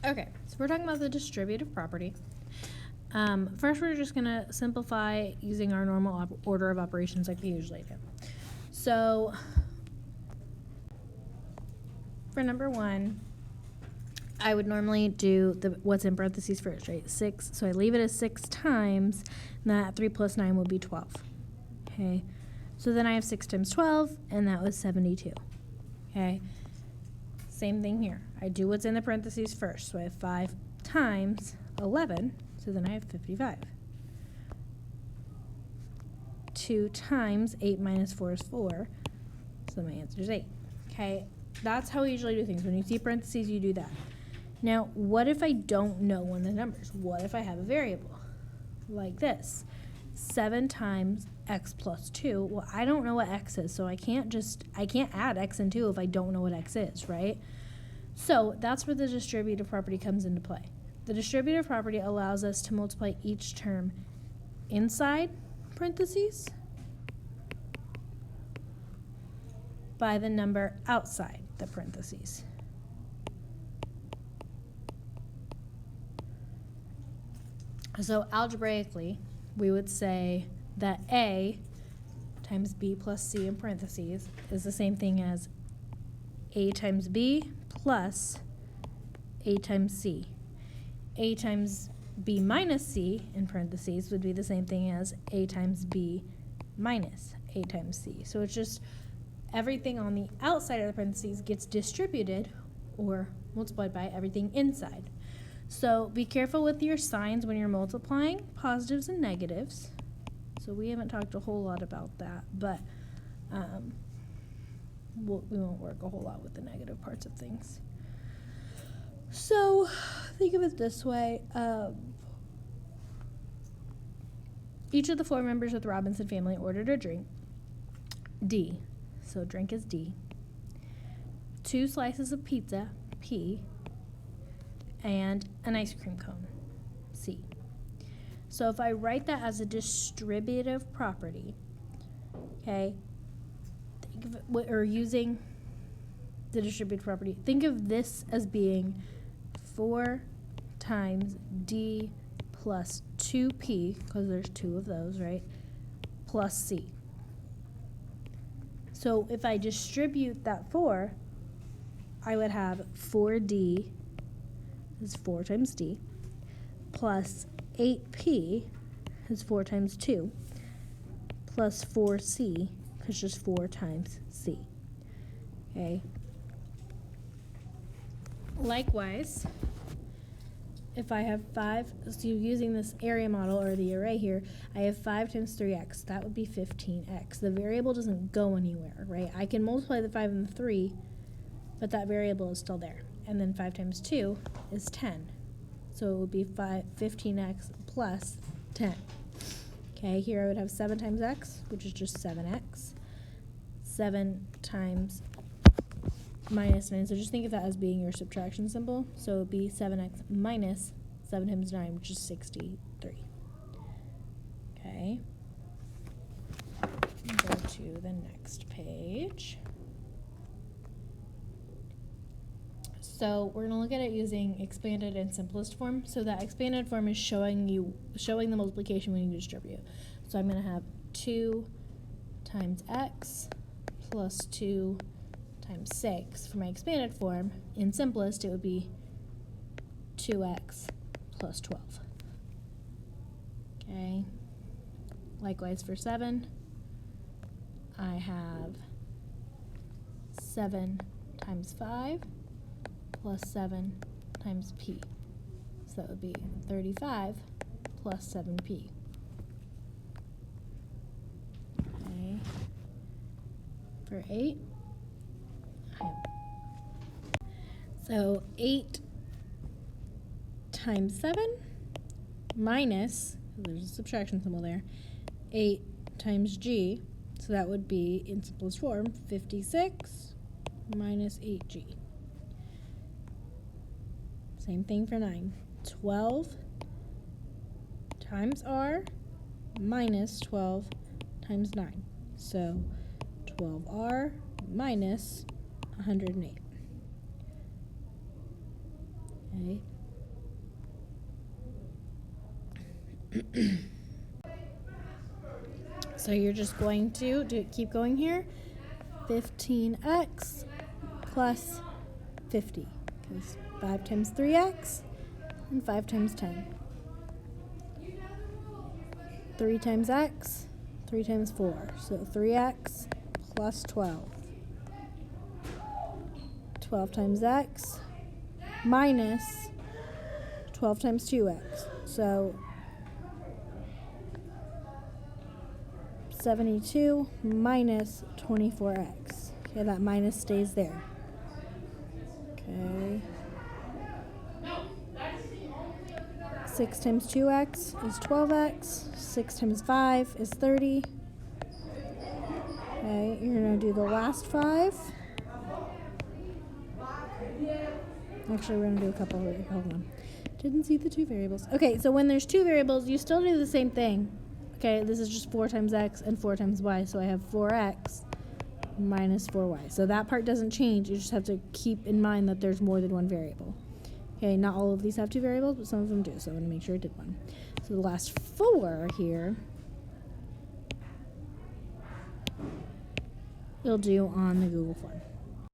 Okay, so we're talking about the distributive property. First, we're just going to simplify using our normal order of operations like we usually do. So, for number one, I would normally do what's in parentheses first, right? 6. So I leave it as 6 times, and that 3 plus 9 would be 12. Okay. So then I have 6 times 12, and that was 72. Okay. Same thing here. I do what's in the parentheses first. So I have 5 times 11, so then I have 55. 2 times 8 minus 4 is 4, so my answer is 8. Okay. That's how we usually do things. When you see parentheses, you do that. Now, what if I don't know one of the numbers? What if I have a variable like this? 7 times x plus 2. Well, I don't know what x is, so I can't add x and 2 if I don't know what x is, right? So that's where the distributive property comes into play. The distributive property allows us to multiply each term inside parentheses by the number outside the parentheses. So algebraically, we would say that a times b plus c in parentheses is the same thing as a times b plus a times c. A times b minus c in parentheses would be the same thing as a times b minus a times c. So it's just everything on the outside of the parentheses gets distributed or multiplied by everything inside. So be careful with your signs when you're multiplying positives and negatives. So we haven't talked a whole lot about that, but we won't work a whole lot with the negative parts of things. So think of it this way. Each of the 4 members of the Robinson family ordered a drink, D. So drink is D. 2 slices of pizza, P. And an ice cream cone, C. So if I write that as a distributive property, okay, or using the distributive property, think of this as being 4 times D plus 2P, because there's 2 of those, right, plus C. So if I distribute that 4, I would have 4D is 4 times D, plus 8P is 4 times 2, plus 4C, because just 4 times C. Okay. Likewise, if I have 5, so using this area model or the array here, I have 5 times 3x. That would be 15x. The variable doesn't go anywhere, right? I can multiply the 5 and the 3, but that variable is still there. And then 5 times 2 is 10. So it would be 15x plus 10. Okay, here I would have 7 times x, which is just 7x. 7 times minus 9. So just think of that as being your subtraction symbol. So it would be 7x minus 7 times 9, which is 63. Okay. Go to the next page. So we're going to look at it using expanded and simplest form. So that expanded form is showing the multiplication when you distribute. So I'm going to have 2 times x plus 2 times 6 for my expanded form. In simplest, it would be 2x plus 12. Okay. Likewise for 7, I have 7 times 5 plus 7 times p. So that would be 35 plus 7p. Okay. For 8, so 8 times 7 minus, there's a subtraction symbol there, 8 times g, so that would be, in simplest form, 56 minus 8g. Same thing for 9. 12 times r minus 12 times 9. So 12r minus 108. Okay. So you're just going to keep going here. 15x plus 50. Because 5 times 3x and 5 times 10. 3 times x, 3 times 4. So 3x plus 12. 12 times x minus 12 times 2x. So 72 minus 24x. Okay, that minus stays there. Okay. 6 times 2x is 12x. 6 times 5 is 30. Okay, you're going to do the last 5. Actually, we're going to do a couple here. Hold on. Didn't see the 2 variables. Okay, so when there's 2 variables, you still do the same thing. Okay, this is just 4 times x and 4 times y, so I have 4x minus 4y. So that part doesn't change. You just have to keep in mind that there's more than one variable. Okay, not all of these have 2 variables, but some of them do, so I want to make sure I did one. So the last 4 here, you'll do on the Google form.